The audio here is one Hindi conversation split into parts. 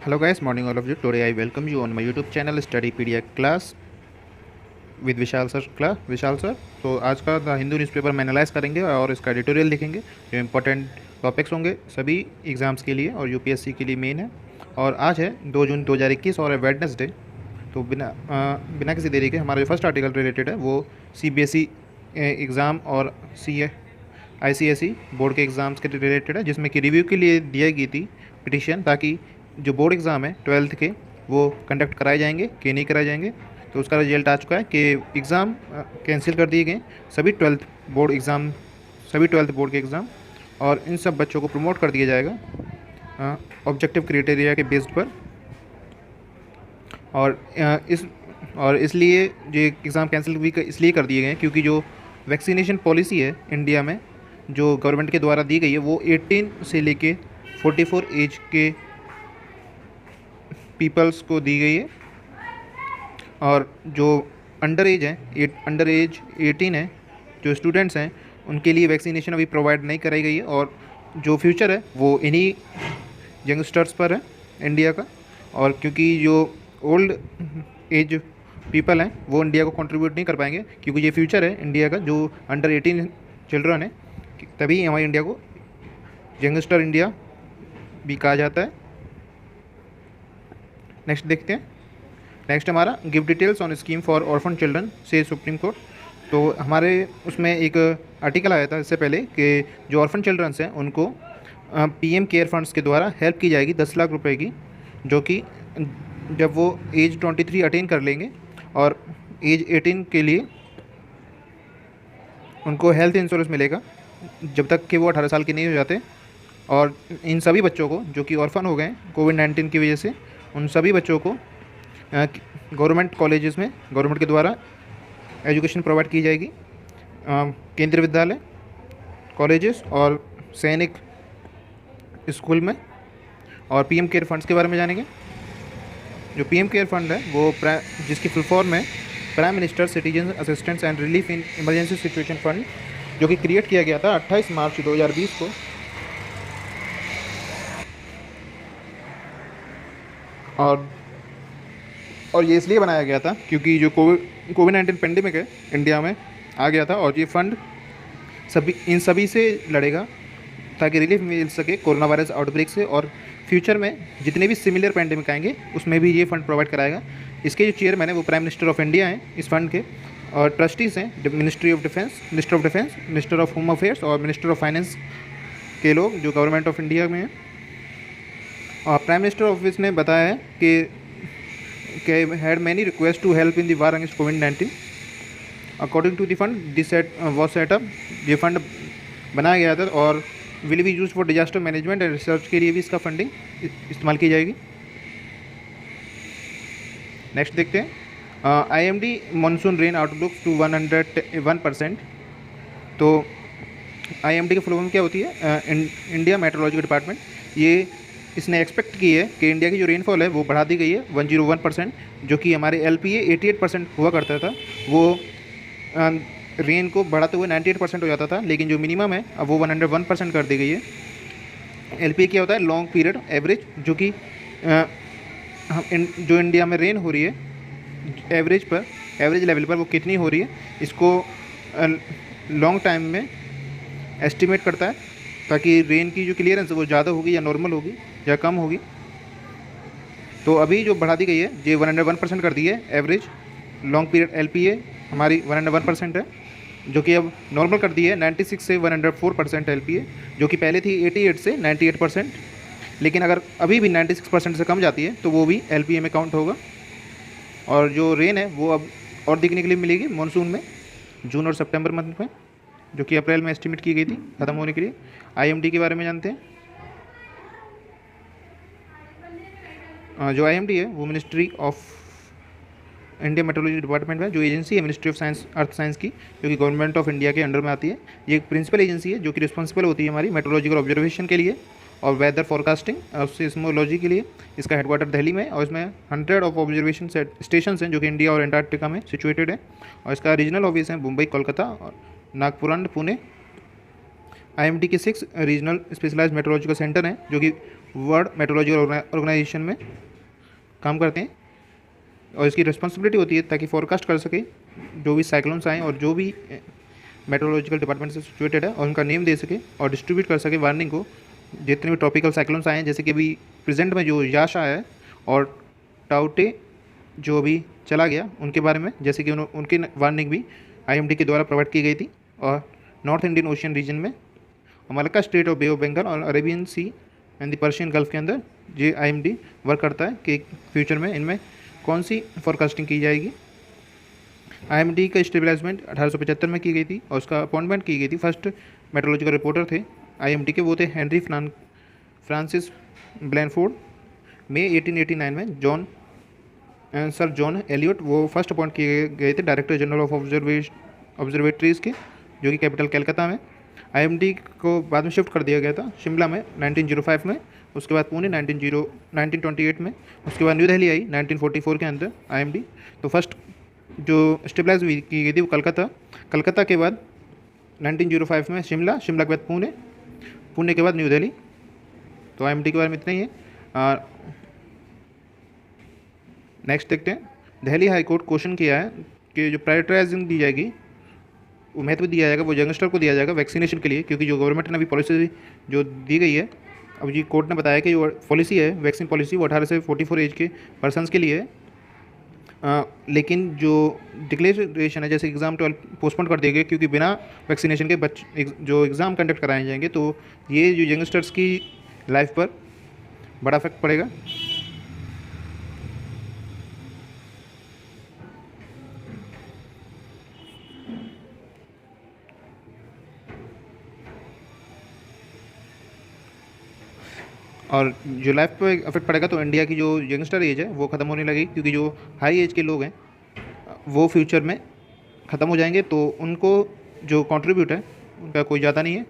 Hello guys, morning all of you. Today I welcome you on my YouTube channel Studypedia class with Vishal sir. तो आज का द हिंदू न्यूज़पेपर में एनालाइज करेंगे और इसका एडिटोरियल लिखेंगे जो इम्पोर्टेंट टॉपिक्स होंगे सभी एग्ज़ाम्स के लिए और यूपीएससी के लिए मेन है। और आज है 2 जून 2021 और है वेडनेसडे। तो बिना किसी देरी के हमारा जो फर्स्ट आर्टिकल रिलेटेड है वो सीबीएसई एग्ज़ाम और आईसीएसई बोर्ड के एग्ज़ाम्स के रिलेटेड है, जिसमें कि रिव्यू के लिए दी गई थी पिटिशन, ताकि जो बोर्ड एग्ज़ाम है 12th के वो कंडक्ट कराए जाएंगे कि नहीं कराए जाएंगे। तो उसका रिजल्ट आ चुका है कि एग्ज़ाम कैंसिल कर दिए गए, सभी 12th बोर्ड के एग्ज़ाम, और इन सब बच्चों को प्रमोट कर दिया जाएगा ऑब्जेक्टिव क्राइटेरिया के बेस्ड पर। और इसलिए जो एग्ज़ाम कैंसिल भी इसलिए कर दिए गए क्योंकि जो वैक्सीनेशन पॉलिसी है इंडिया में जो गवर्नमेंट के द्वारा दी गई है वो 18 से लेके 44 एज के पीपल्स को दी गई है, और जो अंडर एज 18 है, जो स्टूडेंट्स हैं, उनके लिए वैक्सीनेशन अभी प्रोवाइड नहीं कराई गई है। और जो फ्यूचर है वो इन्हीं यंगस्टर्स पर है इंडिया का। और क्योंकि जो ओल्ड एज पीपल हैं वो इंडिया को कंट्रीब्यूट नहीं कर पाएंगे, क्योंकि ये फ्यूचर है इंडिया का, जो अंडर 18 चिल्ड्रन है, तभी हमारे इंडिया को यंगस्टर इंडिया भी कहा जाता है। नेक्स्ट देखते हैं। नेक्स्ट हमारा give details on scheme for orphan children से सुप्रीम कोर्ट। तो हमारे उसमें एक आर्टिकल आया था इससे पहले कि जो ऑर्फन चिल्ड्रंस हैं उनको पीएम केयर फंड्स के द्वारा हेल्प की जाएगी 10 लाख रुपए की, जो कि जब वो एज 23 अटेन कर लेंगे और एज 18 के लिए उनको हेल्थ इंश्योरेंस मिलेगा जब तक कि वो 18 साल के नहीं हो जाते। और इन सभी बच्चों को जो कि ऑर्फन हो गए कोविड-19 की वजह से, उन सभी बच्चों को गवर्नमेंट कॉलेजेस में गवर्नमेंट के द्वारा एजुकेशन प्रोवाइड की जाएगी, केंद्रीय विद्यालय, कॉलेजेस और सैनिक स्कूल में। और पीएम केयर फंड्स के बारे में जानेंगे। जो पीएम केयर फंड है वो जिसकी फुल फॉर्म है prime minister citizen assistance and relief in emergency situation fund, जो कि क्रिएट किया गया था 28 मार्च 2020 को। और ये इसलिए बनाया गया था क्योंकि जो कोविड-19 पेंडेमिक है इंडिया में आ गया था, और ये फंड इन सभी से लड़ेगा ताकि रिलीफ मिल सके कोरोना वायरस आउटब्रेक से। और फ्यूचर में जितने भी सिमिलर पेंडेमिक आएंगे उसमें भी ये फंड प्रोवाइड कराएगा। इसके जो चेयरमैन है वो प्राइम मिनिस्टर ऑफ इंडिया हैं इस फंड के, और ट्रस्टीज़ हैं minister of defence, minister of home affairs और मिनिस्टर ऑफ फाइनेंस के लोग जो गवर्नमेंट ऑफ इंडिया में हैं। और प्राइम मिनिस्टर ऑफिस ने बताया है कि had many requests to help in the war against COVID-19. According to the fund, this was set up. ये फंड बनाया गया था और will be use for disaster management and research के लिए भी इसका फंडिंग इस्तेमाल की जाएगी। नेक्स्ट देखते हैं। IMD monsoon rain outlook to 101%। तो IMD की फुल फॉर्म क्या होती है? India meteorological department. ये इसने एक्सपेक्ट की है कि इंडिया की जो रेनफॉल है वो बढ़ा दी गई है 101%, जो कि हमारे LPA 88% हुआ करता था, वो रेन को बढ़ाते हुए 98% हो जाता था, लेकिन जो मिनिमम है अब वो 101% कर दी गई है। LPA क्या होता है? लॉन्ग पीरियड एवरेज, जो कि जो इंडिया में रेन हो रही है एवरेज लेवल पर वो कितनी हो रही है, इसको लॉन्ग टाइम में एस्टिमेट करता है, ताकि रेन की जो क्लियरेंस है वो ज़्यादा होगी या नॉर्मल होगी या कम होगी। तो अभी जो बढ़ा दी गई है ये 101% कर दी है एवरेज। लॉन्ग पीरियड LPA हमारी 101% है, जो कि अब नॉर्मल कर दी है 96 से 104% LPA, जो कि पहले थी 88 से 98%। लेकिन अगर अभी भी 96% से कम जाती है तो वो भी LPA में काउंट होगा। और जो रेन है वो अब और दिखने के लिए मिलेगी मानसून में जून और सितंबर मंथ में, जो कि अप्रैल में एस्टिमेट की गई थी ख़त्म होने के लिए। IMD के बारे में जानते हैं। जो IMD है वो ministry of India metrology department में जो एजेंसी है ministry of science earth science की, जो कि गवर्नमेंट ऑफ इंडिया के अंडर में आती है। ये एक प्रिंसिपल एजेंसी है जो कि रिस्पॉन्सिबल होती है हमारी मेट्रोलॉजिकल ऑब्जर्वेशन के लिए और वेदर फॉरकास्टिंग और सिस्मोलॉजी के लिए। इसका हेडक्वार्टर दिल्ली में, और इसमें 100 ऑफ ऑब्जर्वेशन स्टेशन हैं जो कि इंडिया और एंटार्क्टिका में सिचुएटेड है। और इसका रीजनल ऑफिस है मुंबई, कोलकाता और नागपुर, पुणे। IMD के 6 रीजनल स्पेशलाइज्ड मेट्रोलॉजिकल सेंटर हैं जो कि वर्ल्ड मेट्रोलॉजिकल ऑर्गेनाइजेशन में काम करते हैं और इसकी रिस्पॉन्सिबिलिटी होती है ताकि फोरकास्ट कर सके जो भी साइक्लोन्स आएँ और जो भी मेट्रोलॉजिकल डिपार्टमेंट से सिचुएटेड है और उनका नेम दे सके और डिस्ट्रीब्यूट कर सके वार्निंग को। जितने भी ट्रॉपिकल साइक्लोन्स आए हैं, जैसे कि अभी प्रेजेंट में जो याश आया है और टाउटे जो अभी चला गया, उनके बारे में जैसे कि उनकी वार्निंग भी IMD के द्वारा प्रोवाइड की गई थी। और नॉर्थ इंडियन ओशियन रीजन में Malacca strait of Bay of Bengal और Arabian Sea and the Persian Gulf के अंदर ये IMD वर्क करता है कि फ्यूचर में इनमें कौन सी फोरकास्टिंग की जाएगी। IMD का स्टेबलाइजमेंट 1875 में की गई थी और उसका अपॉइंटमेंट की गई थी। फर्स्ट मेट्रोलॉजिकल रिपोर्टर थे IMD के, वो थे हेनरी फ्रांसिस ब्लैनफोर्ड। मई 1889 में सर जॉन एलियट वो फर्स्ट अपॉइंट किए गए थे डायरेक्टर जनरल ऑफ ऑब्जर्वेटरीज़ के, जो कि कैपिटल कलकत्ता में। IMD को बाद में शिफ्ट कर दिया गया था शिमला में 1905 में, उसके बाद पुणे 1928 में, उसके बाद न्यू दिल्ली आई 1944 के अंदर IMD। तो फर्स्ट जो स्टेबलाइज की गई थी वो कलकत्ता के बाद 1905 में शिमला के बाद पुणे के बाद न्यू दिल्ली। तो IMD के बारे में इतना ही है। नेक्स्ट देखते हैं। दिल्ली हाई कोर्ट क्वेश्चन किया है कि जो प्रायोरिटाइजिंग दी जाएगी, वो महत्व दिया जाएगा वो यंगस्टर को दिया जाएगा वैक्सीनेशन के लिए, क्योंकि जो गवर्नमेंट ने अभी पॉलिसी जो दी गई है, अब जी कोर्ट ने बताया कि जो पॉलिसी है वैक्सीन पॉलिसी वो 18 से 44 एज के पर्सनस के लिए है। लेकिन जो डिक्लेरेशन है, जैसे एग्ज़ाम 12 पोस्टपोन कर दिए गए क्योंकि बिना वैक्सीनेशन के जो एग्ज़ाम कंडक्ट कराए जाएंगे, तो ये जो यंगस्टर्स की लाइफ पर बड़ा इफेक्ट पड़ेगा। और जो लाइफ पे इफेक्ट पड़ेगा तो इंडिया की जो यंगस्टर एज है वो ख़त्म होने लगेगी, क्योंकि जो हाई एज के लोग हैं वो फ्यूचर में ख़त्म हो जाएंगे, तो उनको जो कंट्रीब्यूट है उनका कोई ज़्यादा नहीं है।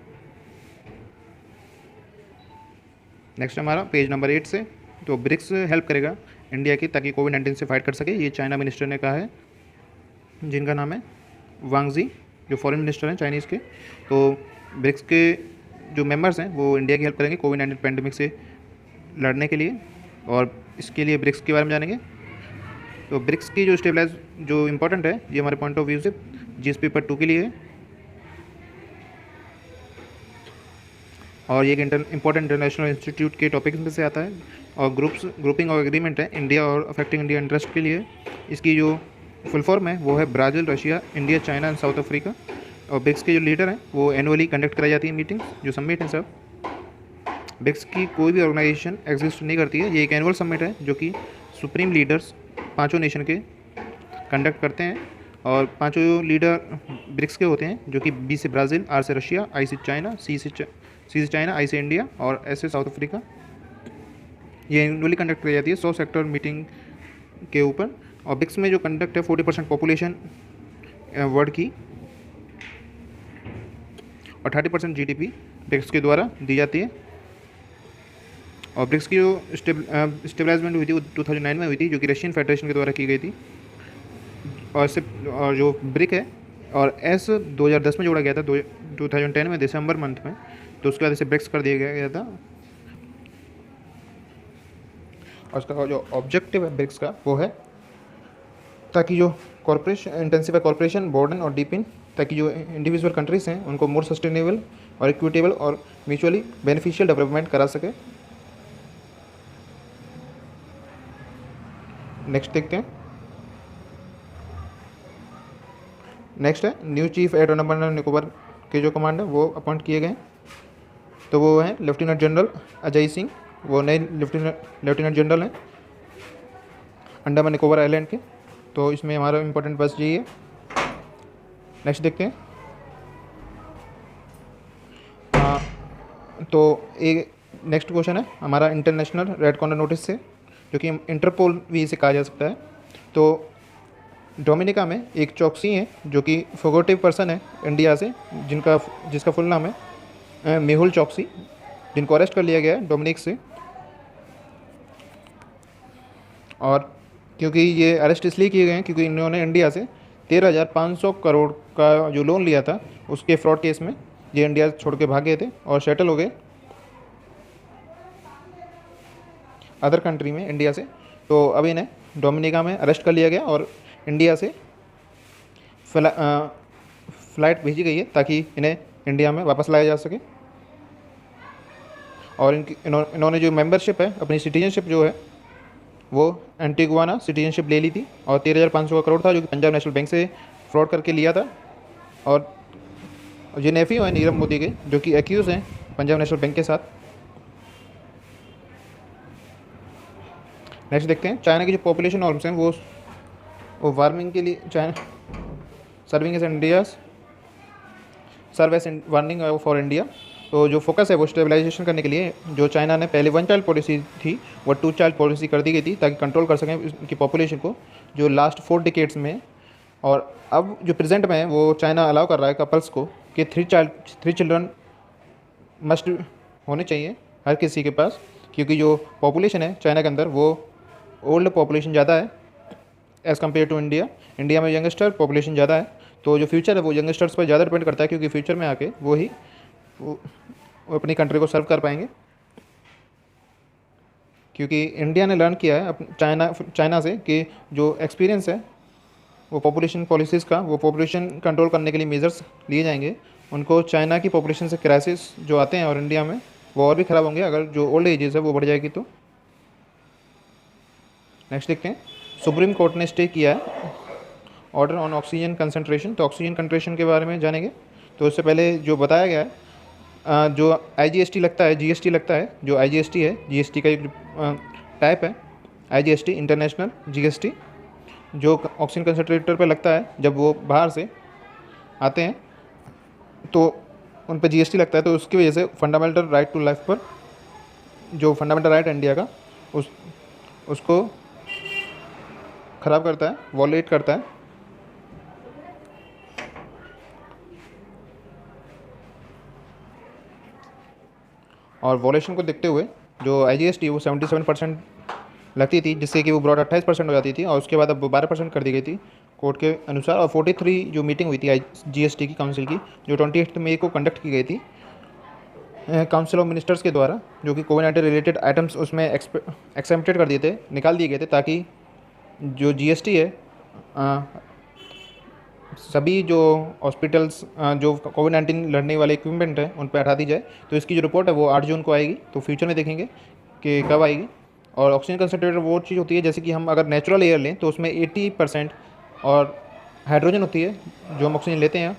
नेक्स्ट हमारा पेज नंबर 8 से, तो ब्रिक्स हेल्प करेगा इंडिया की ताकि कोविड-19 से फाइट कर सके, ये चाइना मिनिस्टर ने कहा है, जिनका नाम है वांग जी, जो फॉरेन मिनिस्टर हैं चाइनीज़ के। तो ब्रिक्स के जो मेंबर्स हैं वो इंडिया की हेल्प करेंगे कोविड-19 पेंडेमिक से लड़ने के लिए, और इसके लिए ब्रिक्स के बारे में जानेंगे। तो ब्रिक्स की जो स्टेबलाइज जो इम्पोर्टेंट है, ये हमारे पॉइंट ऑफ व्यू से GS पेपर 2 के लिए है, और ये एक इंपॉर्टेंट इंटरनेशनल इंस्टीट्यूट के टॉपिक्स में से आता है, और ग्रुपिंग और एग्रीमेंट है इंडिया और अफेक्टिंग इंडिया इंटरेस्ट के लिए। इसकी जो फुल फॉर्म है वो है Brazil, Russia, India, China and south Africa. और ब्रिक्स के जो लीडर हैं वो एनुअली कंडक्ट कराई जाती है मीटिंग्स, जो समिट है सब। ब्रिक्स की कोई भी ऑर्गेनाइजेशन एग्जिस्ट नहीं करती है, ये एक एनुअल समिट है जो कि सुप्रीम लीडर्स पाँचों नेशन के कंडक्ट करते हैं, और पाँचों लीडर ब्रिक्स के होते हैं, जो कि B से ब्राज़ील, R से रशिया, I से चाइना, C से चाइना, I से इंडिया और S से साउथ अफ्रीका। ये एनुअली कंडक्ट कराई जाती है 100 सेक्टर मीटिंग के ऊपर। और ब्रिक्स में जो कंडक्ट है 40% पॉपुलेशन वर्ल्ड की और 30% GDP ब्रिक्स के द्वारा दी जाती है। और ब्रिक्स की जो स्टेबलाइजमेंट हुई थी वो 2009 में हुई थी, जो कि रशियन फेडरेशन के द्वारा की गई थी। और जो ब्रिक है और S 2010 में जोड़ा गया था, 2010 में दिसंबर मंथ में, तो उसके बाद इसे ब्रिक्स कर दिया गया था। और उसका जो ऑब्जेक्टिव है ब्रिक्स का वो है ताकि जो इंटेंसिफाई कॉर्पोरेशन, बॉर्डन और डीपिन, ताकि जो इंडिविजुअल कंट्रीज़ हैं उनको मोर सस्टेनेबल और इक्विटेबल और म्यूचुअली बेनिफिशियल डेवलपमेंट करा सके। नेक्स्ट देखते हैं। नेक्स्ट है new chief at Andaman and Nicobar के जो कमांडर वो अपॉइंट किए गए, तो वो हैं लेफ्टिनेंट जनरल अजय सिंह, वो नए लेफ्टिनेंट जनरल हैं अंडमान निकोबार आइलैंड के। तो इसमें हमारा इंपॉर्टेंट बस यही है। नेक्स्ट देखते हैं। तो एक नेक्स्ट क्वेश्चन है हमारा इंटरनेशनल रेड कॉर्नर नोटिस से, जो कि इंटरपोल भी इसे कहा जा सकता है। तो डोमिनिका में एक चौकसी है जो कि फोगोटिव पर्सन है इंडिया से, जिसका फुल नाम है मेहुल चौकसी, जिनको अरेस्ट कर लिया गया है डोमिनिक से। और क्योंकि ये अरेस्ट इसलिए किए गए हैं क्योंकि इन्होंने इंडिया से 13,500 करोड़ का जो लोन लिया था, उसके फ्रॉड केस में ये इंडिया छोड़ के भाग गए थे और सेटल हो गए। अदर कंट्री में इंडिया से। तो अब इन्हें डोमिनिका में अरेस्ट कर लिया गया और इंडिया से फ़्लाइट भेजी गई है ताकि इन्हें इंडिया में वापस लाया जा सके। और इन्होंने जो मेंबरशिप है, अपनी सिटीजनशिप जो है वो एंटीगुआना सिटीजनशिप ले ली थी और 13,500 करोड़ था जो कि पंजाब नेशनल बैंक से फ्रॉड करके लिया था। और ये नेफ्यू है नीरव मोदी के, जो कि एक्यूज़ हैं पंजाब नेशनल बैंक के साथ। नेक्स्ट देखते हैं, चाइना की जो पॉपुलेशन नॉर्म्स हैं वो वार्मिंग के लिए China serving as India serve as warning for India. तो जो फोकस है वो स्टेबलाइजेशन करने के लिए जो चाइना ने पहले 1 चाइल्ड पॉलिसी थी वो 2 चाइल्ड पॉलिसी कर दी गई थी ताकि कंट्रोल कर सकें उनकी पॉपुलेशन को जो लास्ट 4 डिकेड्स में। और अब जो प्रेजेंट में है वो चाइना अलाउ कर रहा है कपल्स को कि 3 चिल्ड्रन मस्ट होने चाहिए हर किसी के पास, क्योंकि जो पॉपुलेशन है चाइना के अंदर वो ओल्ड पॉपुलेशन ज़्यादा है as compare to India. India में यंगस्टर पॉपुलेशन ज़्यादा है, तो जो फ्यूचर है वो यंगस्टर्स पर ज़्यादा डिपेंड करता है, क्योंकि फ्यूचर में आके वो अपनी कंट्री को सर्व कर पाएंगे। क्योंकि इंडिया ने लर्न किया है चाइना से कि जो एक्सपीरियंस है वो पॉपुलेशन पॉलिसीज़ का, वो पॉपुलेशन कंट्रोल करने के लिए मेजर्स लिए जाएंगे। उनको चाइना की पॉपुलेशन से क्राइसिस जो आते हैं और इंडिया में वो और भी ख़राब होंगे अगर जो ओल्ड एजेस है वो बढ़ जाएगी तो। नेक्स्ट देखते हैं, सुप्रीम कोर्ट ने स्टे किया है ऑर्डर ऑन ऑक्सीजन कंसंट्रेशन। तो ऑक्सीजन कंसंट्रेशन के बारे में जानेंगे। तो उससे पहले जो बताया गया है जो IGST लगता है, GST लगता है, जो IGST है GST का एक टाइप है IGST इंटरनेशनल GST, जो ऑक्सीजन कंसंट्रेटर पे लगता है जब वो बाहर से आते हैं तो उन पे GST लगता है। तो उसकी वजह से फंडामेंटल राइट टू लाइफ पर जो फंडामेंटल राइट है इंडिया का उसको ख़राब करता है, वॉलेट करता है। और वॉलेशन को देखते हुए जो IGST वो 77% लगती थी, जिससे कि वो ब्रॉड 28% हो जाती थी और उसके बाद अब 12% कर दी गई थी कोर्ट के अनुसार। और 43 जो मीटिंग हुई थी GST की काउंसिल की जो 28 मई को कंडक्ट की गई थी काउंसिल ऑफ मिनिस्टर्स के द्वारा, जो कि कोविड-19 रिलेटेड आइटम्स उसमें एक्सेप्टेड कर दिए थे, निकाल दिए गए थे, ताकि जो GST है सभी जो हॉस्पिटल्स जो कोविड-19 लड़ने वाले इक्विपमेंट हैं उन पर हटा दी जाए। तो इसकी जो रिपोर्ट है वो 8 जून को आएगी, तो फ्यूचर में देखेंगे कि कब आएगी। और ऑक्सीजन कंसंट्रेटर वो चीज़ होती है जैसे कि हम अगर नेचुरल एयर लें तो उसमें 80% और हाइड्रोजन होती है जो हम ऑक्सीजन लेते हैं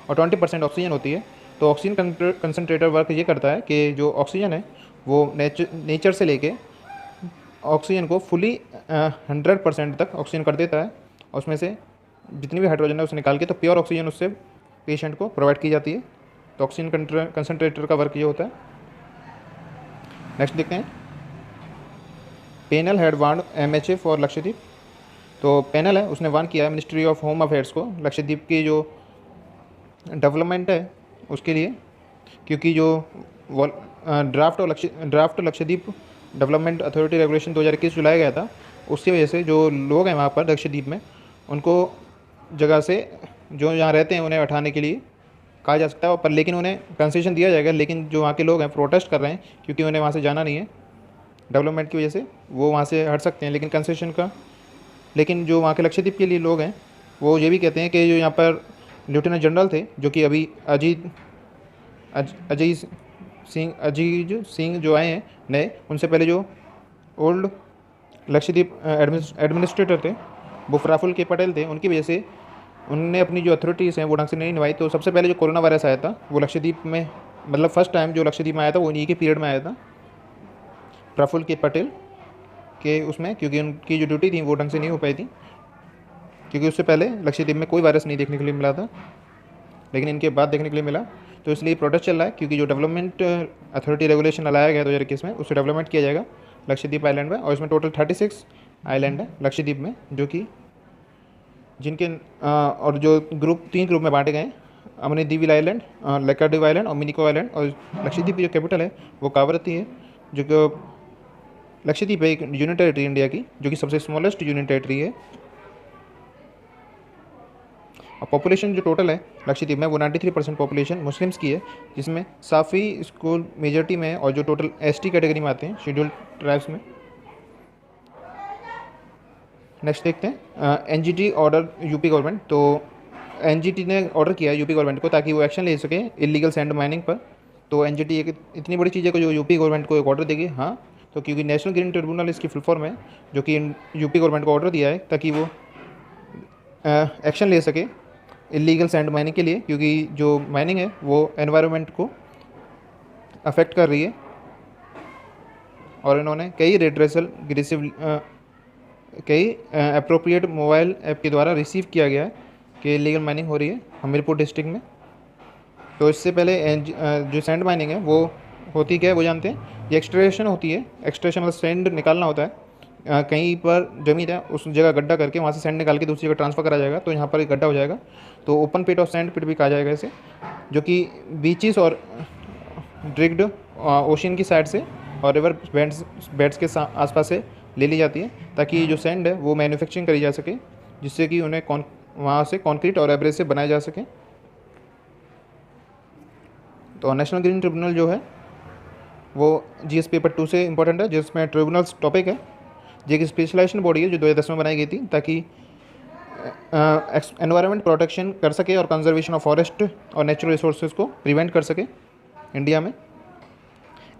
और 20% ऑक्सीजन होती है। तो ऑक्सीजन कंसंट्रेटर वर्क ये करता है कि जो ऑक्सीजन है वो नेचर से लेके ऑक्सीजन को फुली 100% तक ऑक्सीजन कर देता है और उसमें से जितनी भी हाइड्रोजन है उसे निकाल के तो प्योर ऑक्सीजन उससे पेशेंट को प्रोवाइड की जाती है। तो ऑक्सीजन कंसंट्रेटर का वर्क ये होता है। नेक्स्ट देखते हैं, panel had warn MHA for Lakshadweep. तो पैनल है उसने वार्न किया है मिनिस्ट्री ऑफ होम अफेयर्स को लक्षद्वीप की जो डेवलपमेंट है उसके लिए, क्योंकि जो draft Lakshadweep development authority regulation 2021 जो लाया गया था उसकी वजह से जो लोग हैं वहाँ पर लक्षद्वीप में उनको जगह से जो यहाँ रहते हैं उन्हें उठाने के लिए कहा जा सकता है पर, लेकिन उन्हें कंसेशन दिया जाएगा। लेकिन जो वहाँ के लोग हैं प्रोटेस्ट कर रहे हैं क्योंकि उन्हें वहाँ से जाना नहीं है डेवलपमेंट की वजह से, वो वहाँ से हट सकते हैं लेकिन कंसेशन का। लेकिन जो वहाँ के लक्षद्वीप के लिए लोग हैं वो ये भी कहते हैं कि जो यहाँ पर लेफ्टिनेंट जनरल थे जो कि अभी अजीज सिंह जो आए हैं नए, उनसे पहले जो ओल्ड लक्षद्वीप एडमिनिस्ट्रेटर थे वो प्रफुल्ल के पटेल थे, उनकी वजह से उनने अपनी जो अथॉरिटीज़ हैं वो ढंग से नहीं निभाई। तो सबसे पहले जो कोरोना वायरस आया था वो लक्षद्वीप में, मतलब फर्स्ट टाइम जो लक्षद्वीप में आया था वो इन्हीं के पीरियड में आया था प्रफुल्ल के पटेल के उसमें, क्योंकि उनकी जो ड्यूटी थी वो ढंग से नहीं हो पाई थी, क्योंकि उससे पहले लक्षद्वीप में कोई वायरस नहीं देखने के लिए मिला था लेकिन इनके बाद देखने के लिए मिला। तो इसलिए प्रोटेस्ट चल रहा है क्योंकि जो डेवलपमेंट अथॉरिटी रेगुलेशन लाया गया 2021 में उससे डेवलपमेंट किया जाएगा लक्षद्वीप आइलैंड में। और इसमें टोटल 36 आइलैंड है लक्षद्वीप में, जो कि जिनके और जो 3 ग्रुप में बांटे गए, अमनीदीव आइलैंड, लक्षद्वीप आइलैंड और मिनिको आइलैंड। और लक्षद्वीप की जो कैपिटल है वो कावरत्ती है, जो कि लक्षद्वीप है एक यूनियन टेरिटरी इंडिया की, जो कि सबसे स्मॉलेस्ट यूनियन टेरिटरी है। और पॉपुलेशन जो टोटल है लक्षद्वीप में वो 93% पॉपुलेशन मुस्लिम्स की है, जिसमें साफ़ी स्कूल मेजॉरिटी में है और जो टोटल ST कैटेगरी में आते हैं शेड्यूल्ड ट्राइब्स में नेक्स्ट देखते हैं एनजीटी ऑर्डर यूपी गवर्नमेंट। तो एनजीटी ने ऑर्डर किया है यूपी गवर्नमेंट को ताकि वो एक्शन ले सके इलीगल सैंड माइनिंग पर। तो एनजीटी एक इतनी बड़ी चीज़ है कि जो यूपी गवर्नमेंट को एक ऑर्डर देगी। हाँ, तो क्योंकि नेशनल ग्रीन ट्रिब्यूनल इसकी फुल फॉर्म है, जो कि यूपी गवर्नमेंट को ऑर्डर दिया है ताकि वो एक्शन ले सके इलीगल सैंड माइनिंग के लिए, क्योंकि जो माइनिंग है वो एनवायरनमेंट को अफेक्ट कर रही है। और इन्होंने कई रेड्रेसल कई अप्रोप्रिएट मोबाइल ऐप के द्वारा रिसीव किया गया है कि इलीगल माइनिंग हो रही है हमीरपुर डिस्ट्रिक्ट में। तो इससे पहले जो सैंड माइनिंग है वो होती क्या है वो जानते हैं। ये एक्सट्रैक्शन होती है। एक्सट्रैक्शन मतलब सैंड निकालना होता है। कहीं पर ज़मीन है उस जगह गड्ढा करके वहाँ से सैंड निकाल के दूसरी जगह ट्रांसफ़र करा जाएगा, तो यहाँ पर एक गड्ढा हो जाएगा। तो ओपन पिट और सैंड पिट भी कहा जाएगा इसे, जो कि बीचेस और ड्रिग्ड ओशन की साइड से और रिवर बेड्स के आसपास से ले ली जाती है, ताकि जो सैंड है वो मैन्युफैक्चरिंग करी जा सके, जिससे कि उन्हें वहाँ से कंक्रीट और एब्रेसिव बनाए जा सके। तो नेशनल ग्रीन ट्रिब्यूनल जो है वो जीएस पेपर 2 से इंपॉर्टेंट है, जिसमें ट्रिब्यूनल्स टॉपिक है। ये एक स्पेशलाइजेशन बॉडी है जो 2010 में बनाई गई थी ताकि एनवायरनमेंट प्रोटेक्शन कर सके और कंजर्वेशन ऑफ फॉरेस्ट और नेचुरल रिसोर्सेज को प्रिवेंट कर सके इंडिया में।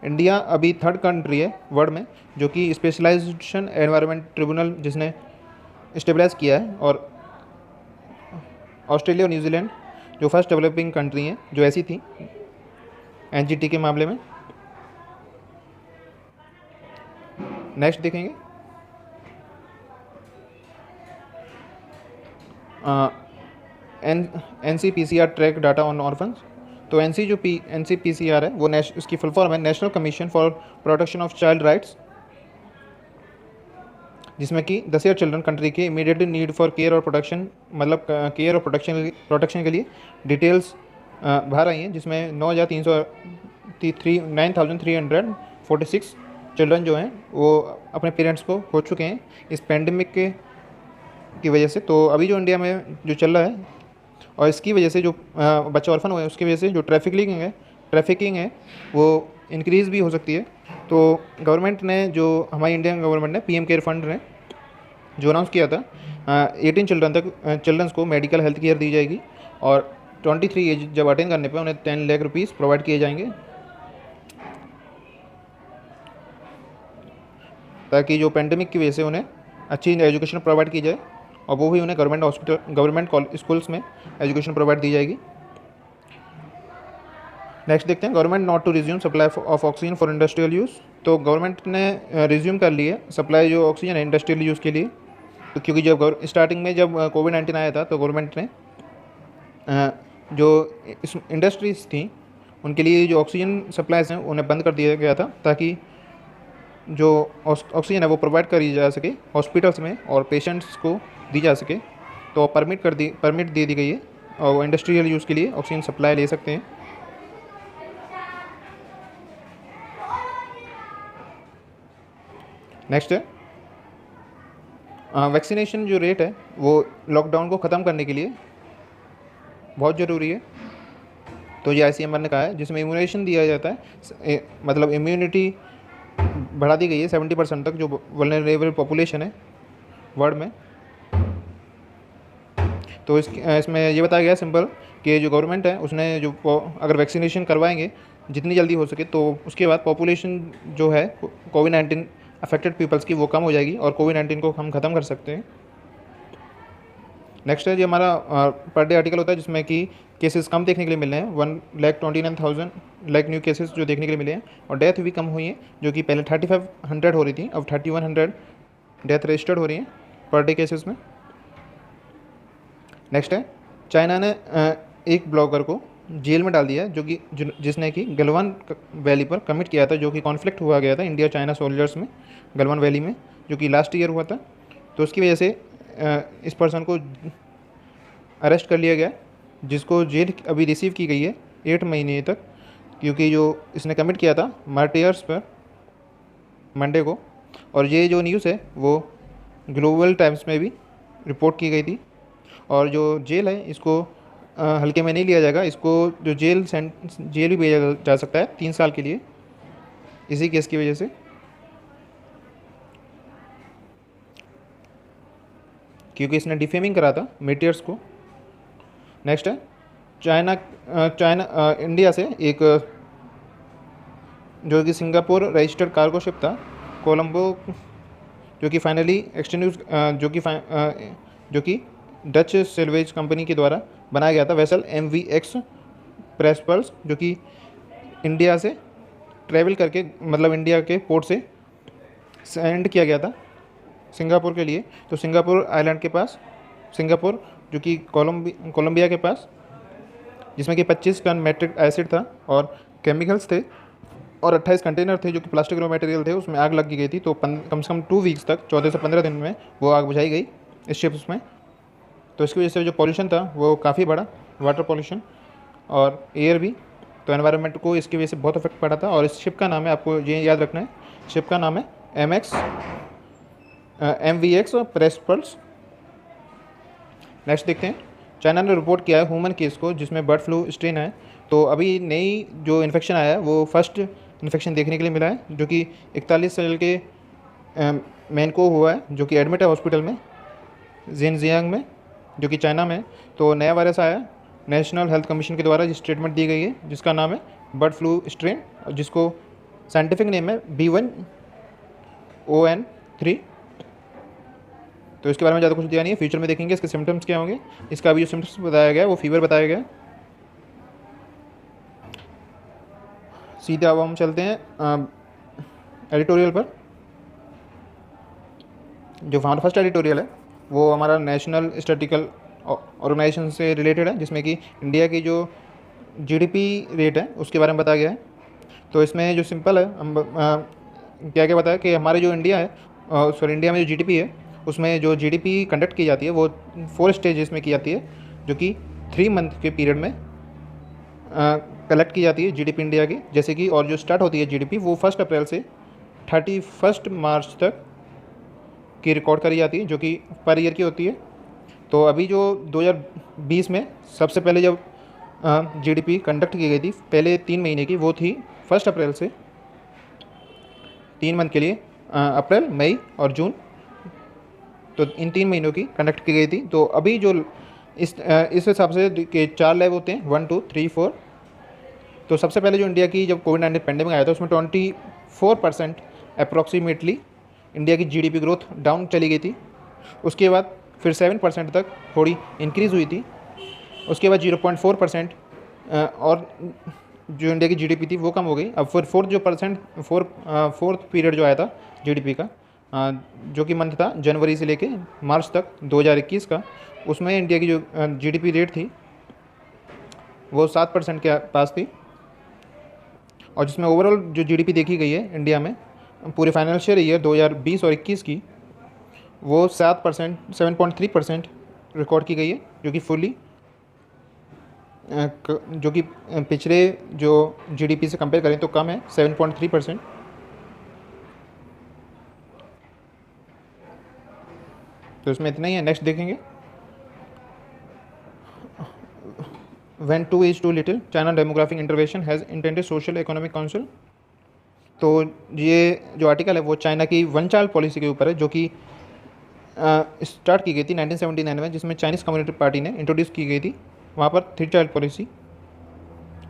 इंडिया अभी 3rd कंट्री है वर्ल्ड में जो कि स्पेशलाइजेशन एनवायरनमेंट ट्रिब्यूनल जिसने स्टेबलाइज किया है। और ऑस्ट्रेलिया और न्यूजीलैंड जो फर्स्ट डेवलपिंग कंट्री हैं जो ऐसी थी एनजीटी के मामले में। नेक्स्ट देखेंगे NCPCR track data on orphans. तो NCPCR है वो इसकी फुल फॉर्म है national commission for protection of child rights, जिसमें कि 10 ईयर चिल्ड्रन कंट्री के इमीडिएटली नीड फॉर केयर और प्रोटेक्शन, मतलब केयर और प्रोटेक्शन के लिए डिटेल्स बाहर आई हैं, जिसमें 9,346 चिल्ड्रन जो हैं वो अपने पेरेंट्स को खो चुके हैं इस पैंडेमिक की वजह से। तो अभी जो इंडिया में जो चल रहा है और इसकी वजह से जो बच्चे ऑर्फन हुए हैं उसकी वजह से जो ट्रैफिकिंग है वो इंक्रीज़ भी हो सकती है। तो गवर्नमेंट ने जो हमारी इंडियन गवर्नमेंट ने PM केयर फंड ने जो अनाउंस किया था 18 चिल्ड्रंस को मेडिकल हेल्थ केयर दी जाएगी और 23 एज जब अटेन करने पे उन्हें 10 लाख रुपीज़ प्रोवाइड किए जाएंगे, ताकि जो पेंडेमिक की वजह से उन्हें अच्छी एजुकेशन प्रोवाइड की जाए और वो भी उन्हें गवर्नमेंट स्कूल्स में एजुकेशन प्रोवाइड दी जाएगी। नेक्स्ट देखते हैं government not to resume supply of oxygen for industrial use. तो गवर्नमेंट ने रिज्यूम कर ली है सप्लाई जो ऑक्सीजन है इंडस्ट्रियल यूज़ के लिए। तो क्योंकि जब स्टार्टिंग में जब कोविड-19 आया था तो गवर्नमेंट ने जो इस इंडस्ट्रीज़ थी उनके लिए जो ऑक्सीजन सप्लाईज हैं उन्हें बंद कर दिया गया था, ताकि जो ऑक्सीजन है वो प्रोवाइड करी जा सके हॉस्पिटल्स में और पेशेंट्स को दी जा सके। तो परमिट दे दी गई है और वो इंडस्ट्रियल यूज़ के लिए ऑक्सीजन सप्लाई ले सकते हैं। नेक्स्ट है वैक्सीनेशन जो रेट है वो लॉकडाउन को ख़त्म करने के लिए बहुत ज़रूरी है। तो ये ICMR ने कहा है, जिसमें इम्यूनाइजेशन दिया जाता है, मतलब इम्यूनिटी बढ़ा दी गई है 70% तक जो वल्नरेबल पॉपुलेशन है वर्ल्ड में। तो इसमें ये बताया गया सिंपल कि जो गवर्नमेंट है उसने जो अगर वैक्सीनेशन करवाएंगे जितनी जल्दी हो सके तो उसके बाद पॉपुलेशन जो है कोविड-19 अफेक्टेड पीपल्स की वो कम हो जाएगी और कोविड-19 को हम ख़त्म कर सकते हैं। नेक्स्ट है जो हमारा पर डे आर्टिकल होता है, जिसमें कि केसेस कम देखने के लिए मिल रहे हैं 1,29,000 न्यू केसेस जो देखने के लिए मिले हैं और डेथ भी कम हुई है, जो कि पहले 3,500 हो रही थी अब 3,100 डेथ रजिस्टर्ड हो रही हैं पर डे केसेस में। नेक्स्ट है चाइना ने एक ब्लॉगर को जेल में डाल दिया जो कि जिसने कि गलवान वैली पर कमिट किया था, जो कि कॉन्फ्लिक्ट हुआ गया था इंडिया चाइना सोल्जर्स में गलवान वैली में, जो कि लास्ट ईयर हुआ था। तो उसकी वजह से इस पर्सन को अरेस्ट कर लिया गया, जिसको जेल अभी रिसीव की गई है 8 महीने तक, क्योंकि जो इसने कमिट किया था मार्टियर्स पर मंडे को। और ये जो न्यूज़ है वो ग्लोबल टाइम्स में भी रिपोर्ट की गई थी। और जो जेल है इसको हल्के में नहीं लिया जाएगा, इसको जो जेल भी भेजा जा सकता है 3 साल के लिए इसी केस की वजह से। क्योंकि इसने डिफेमिंग करा था मीटियर्स को। नेक्स्ट है इंडिया से एक जो कि सिंगापुर रजिस्टर्ड कार्गो शिप था कोलंबो, जो कि फाइनली एक्सटेंड्यूज जो कि डच सेल्वेज कंपनी के द्वारा बनाया गया था वेसल MVX प्रेसपल्स, जो कि इंडिया से ट्रैवल करके मतलब इंडिया के पोर्ट से सेंड किया गया था सिंगापुर के लिए। तो सिंगापुर आइलैंड के पास, सिंगापुर जो कि कोलंबिया के पास, जिसमें कि 25 टन मैट्रिक एसिड था और केमिकल्स थे और 28 कंटेनर थे जो कि प्लास्टिक रॉ मटेरियल थे, उसमें आग लग गई थी। तो कम से कम 2 वीक्स तक, 14 से 15 दिन में वो आग बुझाई गई इस शिप्स में। तो इसकी वजह से जो पॉल्यूशन था वो काफ़ी बढ़ा, वाटर पॉल्यूशन और एयर भी। तो एनवायरनमेंट को इसकी वजह से बहुत इफेक्ट पड़ा था। और इस शिप का नाम है, आपको ये याद रखना है, शिप का नाम है MVX प्रेसपल्स। नेक्स्ट देखते हैं, चाइना ने रिपोर्ट किया है ह्यूमन केस को जिसमें बर्ड फ्लू स्ट्रेन है। तो अभी नई जो इन्फेक्शन आया है वो फर्स्ट इन्फेक्शन देखने के लिए मिला है, जो कि 41 साल के मैन को हुआ है, जो कि एडमिट है हॉस्पिटल में जिनजियांग में, जो कि चाइना में। तो नया वायरस आया है, नेशनल हेल्थ कमीशन के द्वारा जिस स्टेटमेंट दी गई है, जिसका नाम है बर्ड फ्लू स्ट्रेन, जिसको साइंटिफिक नेम है B1ON3। तो इसके बारे में ज़्यादा कुछ दिया नहीं है, फ्यूचर में देखेंगे इसके सिम्टम्स क्या होंगे। इसका अभी जो सिम्टम्स बताया गया है वो फीवर बताया गया है। सीधे अब हम चलते हैं एडिटोरियल पर। जो हमारा फर्स्ट एडिटोरियल है वो हमारा नेशनल स्टैटिस्टिकल ऑर्गेनाइजेशन से रिलेटेड है, जिसमें कि इंडिया की जो GDP रेट है उसके बारे में बताया गया है। तो इसमें जो सिंपल है, हम क्या क्या बताया कि हमारे जो इंडिया है, इंडिया में जो GDP है उसमें जो GDP कंडक्ट की जाती है वो 4 स्टेजेस में की जाती है, जो कि 3 मंथ के पीरियड में कलेक्ट की जाती है GDP इंडिया की। जैसे कि और जो स्टार्ट होती है GDP वो 1 अप्रैल से 31 मार्च तक की रिकॉर्ड करी जाती है, जो कि पर ईयर की होती है। तो अभी जो 2020 में सबसे पहले जब GDP कंडक्ट की गई थी पहले 3 महीने की, वो थी 1 अप्रैल से 3 मंथ के लिए, अप्रैल, मई और जून। तो इन 3 महीनों की कंडक्ट की गई थी। तो अभी जो इस हिसाब से के 4 लैब होते हैं, 1 2 3 4। तो सबसे पहले जो इंडिया की जब कोविड-19 पेंडेमिक आया था उसमें 24% अप्रॉक्सीमेटली इंडिया की GDP ग्रोथ डाउन चली गई थी। उसके बाद फिर 7% तक थोड़ी इंक्रीज़ हुई थी। उसके बाद 0.4% और जो इंडिया की GDP थी वो कम हो गई। अब फिर फोर्थ पीरियड जो आया था GDP का, जो कि मंथ था जनवरी से लेके मार्च तक 2021 का, उसमें इंडिया की जो GDP रेट थी वो 7% के पास थी। और जिसमें ओवरऑल जो GDP देखी गई है इंडिया में पूरे फाइनेंशियल ईयर 2020 और 21 की, वो 7.3% रिकॉर्ड की गई है, जो कि फुली जो कि पिछले जो GDP से कंपेयर करें तो कम है 7.3%। तो इसमें इतना ही है। नेक्स्ट देखेंगे, When too is too little, China demographic intervention has intended social economic council। तो ये जो आर्टिकल है वो चाइना की 1 चाइल्ड पॉलिसी के ऊपर है, जो कि स्टार्ट की गई थी 1979 में, जिसमें चाइनीज़ कम्युनिस्ट पार्टी ने इंट्रोड्यूस की गई थी वहाँ पर 3 चाइल्ड पॉलिसी।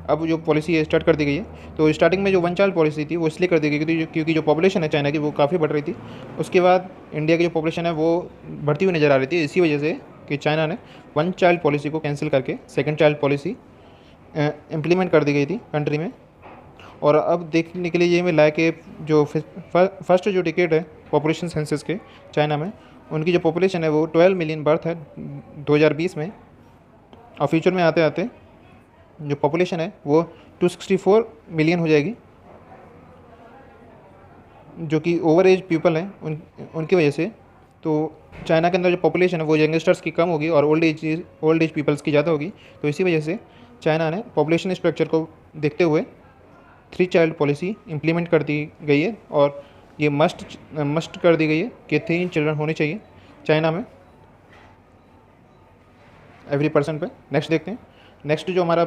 अब जो पॉलिसी है स्टार्ट कर दी गई है। तो स्टार्टिंग में जो 1 चाइल्ड पॉलिसी थी वो इसलिए कर दी गई थी क्योंकि जो पॉपुलेशन है चाइना की वो काफ़ी बढ़ रही थी। उसके बाद इंडिया की जो पॉपुलेशन है वो बढ़ती हुई नज़र आ रही थी, इसी वजह से कि चाइना ने 1 चाइल्ड पॉलिसी को कैंसिल करके 2nd चाइल्ड पॉलिसी इम्प्लीमेंट कर दी गई थी कंट्री में। और अब देखने के लिए ये मिला है कि जो फर्स्ट जो डिकेड है पॉपुलेशन सेंसस के चाइना में, उनकी जो पॉपुलेशन है वो 12 मिलियन बर्थ है 2020 में। और फ्यूचर में आते आते जो पॉपुलेशन है वो 264 मिलियन हो जाएगी, जो कि ओवर एज पीपल हैं उनकी वजह से। तो चाइना के अंदर जो पॉपुलेशन है वो यंगस्टर्स की कम होगी और ओल्ड एज पीपल्स की ज़्यादा होगी। तो इसी वजह से चाइना ने पॉपुलेशन स्ट्रक्चर को देखते हुए 3 चाइल्ड पॉलिसी इम्प्लीमेंट कर दी गई है। और ये मस्ट कर दी गई है कि 3 चिल्ड्रन होने चाहिए चाइना में एवरी पर्सन पे। नेक्स्ट देखते हैं। नेक्स्ट जो हमारा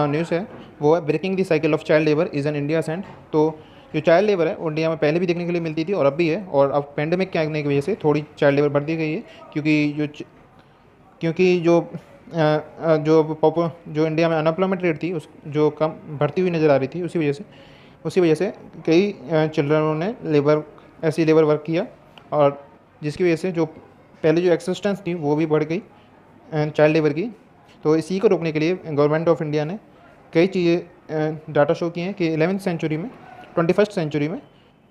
न्यूज़ है वो है breaking the cycle of child labour is an India cent. तो जो चाइल्ड लेबर है वो इंडिया में पहले भी देखने के लिए मिलती थी और अब भी है, और अब पेंडेमिक के आने की वजह से थोड़ी चाइल्ड लेबर बढ़ दी गई है, क्योंकि जो इंडिया में अनएम्प्लॉयमेंट रेट थी उस जो कम बढ़ती हुई नज़र आ रही थी, उसी वजह से कई चिल्ड्रनों ने ऐसी लेबर वर्क किया, और जिसकी वजह से जो पहले जो एक्सिस्टेंस थी वो भी बढ़ गई चाइल्ड लेबर की। तो इसी को रोकने के लिए गवर्नमेंट ऑफ इंडिया ने कई चीज़ें डाटा शो किए हैं कि 11th सेंचुरी में 21st सेंचुरी में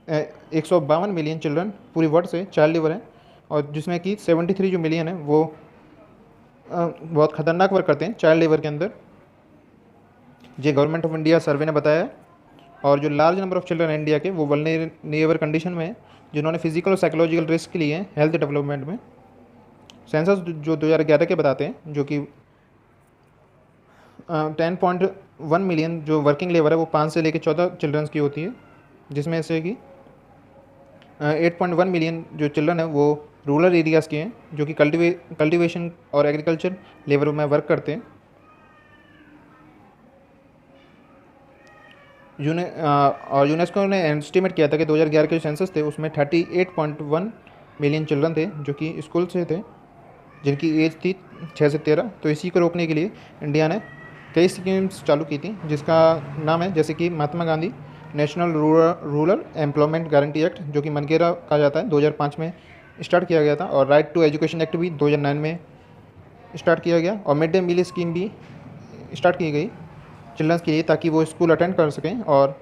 152 मिलियन चिल्ड्रन पूरी वर्ल्ड से चाइल्ड लेबर हैं, और जिसमें कि 73 जो मिलियन है वो बहुत ख़तरनाक वर्क करते हैं चाइल्ड लेबर के अंदर, ये गवर्नमेंट ऑफ इंडिया सर्वे ने बताया है। और जो लार्ज नंबर ऑफ चिल्ड्रन है इंडिया के वो वल्नरेबल कंडीशन में हैं, जिन्होंने फिजिकल और साइकोलॉजिकल रिस्क लिए हैं हेल्थ डेवलपमेंट में। सेंसस जो 2011 के बताते हैं, जो कि 10.1 मिलियन जो वर्किंग लेबर है वो 5 से लेकर 14 चिल्ड्रंस की होती है, जिसमें से कि 8.1 मिलियन जो चिल्ड्रन है वो रूरल एरियाज़ के हैं, जो कि कल्टीवेशन और एग्रीकल्चर लेबर में वर्क करते हैं। और यूनेस्को ने एस्टिमेट किया था कि 2011 के जो सेंसस थे उसमें 38.1 मिलियन चिल्ड्रन थे जो कि स्कूल से थे, जिनकी एज थी 6 से 13। तो इसी को रोकने के लिए इंडिया ने कई स्कीम्स चालू की थी, जिसका नाम है जैसे कि Mahatma Gandhi National Rural Employment Guarantee Act, जो कि मनरेगा कहा जाता है, 2005 में स्टार्ट किया गया था, और राइट टू एजुकेशन एक्ट भी 2009 में स्टार्ट किया गया, और मिड डे मील स्कीम भी स्टार्ट की गई चिल्ड्रंस के लिए, ताकि वो स्कूल अटेंड कर सकें और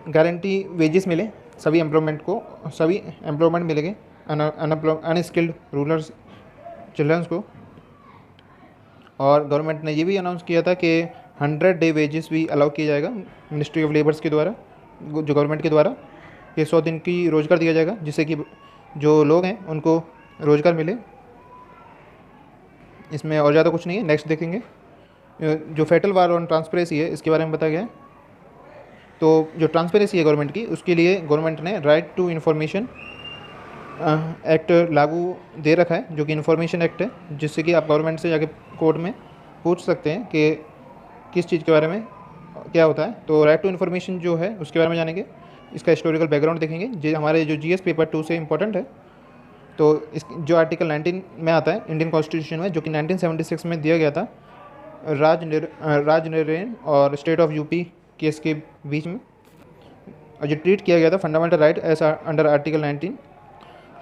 गारंटी वेजेस मिले सभी एम्प्लॉयमेंट मिलेंगे अनस्किल्ड रूरल चिल्ड्रंस को। और गवर्नमेंट ने ये भी अनाउंस किया था कि 100 डे वेजेस भी अलाउ किया जाएगा मिनिस्ट्री ऑफ लेबर्स के द्वारा, जो गवर्नमेंट के द्वारा, ये 100 दिन की रोज़गार दिया जाएगा, जिससे कि जो लोग हैं उनको रोज़गार मिले। इसमें और ज़्यादा कुछ नहीं है। नेक्स्ट देखेंगे जो फेटल वार ऑन ट्रांसपेरेंसी है, इसके बारे में बताया गया है। तो जो ट्रांसपेरेंसी है गवर्नमेंट की, उसके लिए गवर्नमेंट ने राइट टू इन्फॉर्मेशन एक्ट लागू दे रखा है, जो कि इन्फॉर्मेशन एक्ट है, जिससे कि आप गवर्नमेंट से जाके कोर्ट में पूछ सकते हैं कि किस चीज़ के बारे में क्या होता है। तो राइट टू इन्फॉर्मेशन जो है उसके बारे में जानेंगे, इसका हिस्टोरिकल बैकग्राउंड देखेंगे, जो हमारे जो जीएस पेपर 2 से इम्पोर्टेंट है। तो इस जो आर्टिकल 19 में आता है इंडियन कॉन्स्टिट्यूशन में, जो कि 1976 में दिया गया था राजनरेन और स्टेट ऑफ यूपी केस के बीच में, और जो ट्रीट किया गया था fundamental right as under article 19।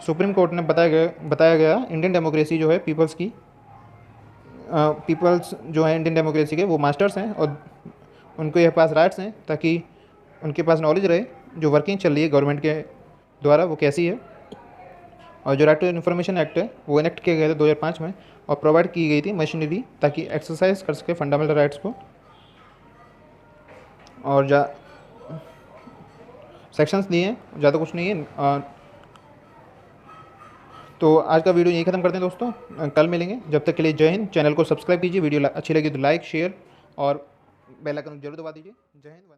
Supreme Court ने बताया गया इंडियन डेमोक्रेसी जो है पीपल्स जो है इंडियन डेमोक्रेसी के वो मास्टर्स हैं, और उनके पास राइट्स हैं, ताकि उनके पास नॉलेज रहे जो वर्किंग चल रही है गवर्नमेंट के द्वारा वो कैसी है। और जो राइट टू इन्फॉर्मेशन एक्ट है वो इनेक्ट किया गया था 2005 में, और प्रोवाइड की गई थी मशीनरी ताकि एक्सरसाइज कर सके फंडामेंटल राइट्स को। और सेक्शंस दिए हैं, ज़्यादा कुछ नहीं है। तो आज का वीडियो यही खत्म करते हैं दोस्तों, कल मिलेंगे। जब तक के लिए जय हिंद। चैनल को सब्सक्राइब कीजिए, वीडियो अच्छी लगी तो लाइक शेयर और बेल आइकन जरूर दबा दीजिए। जय हिंद।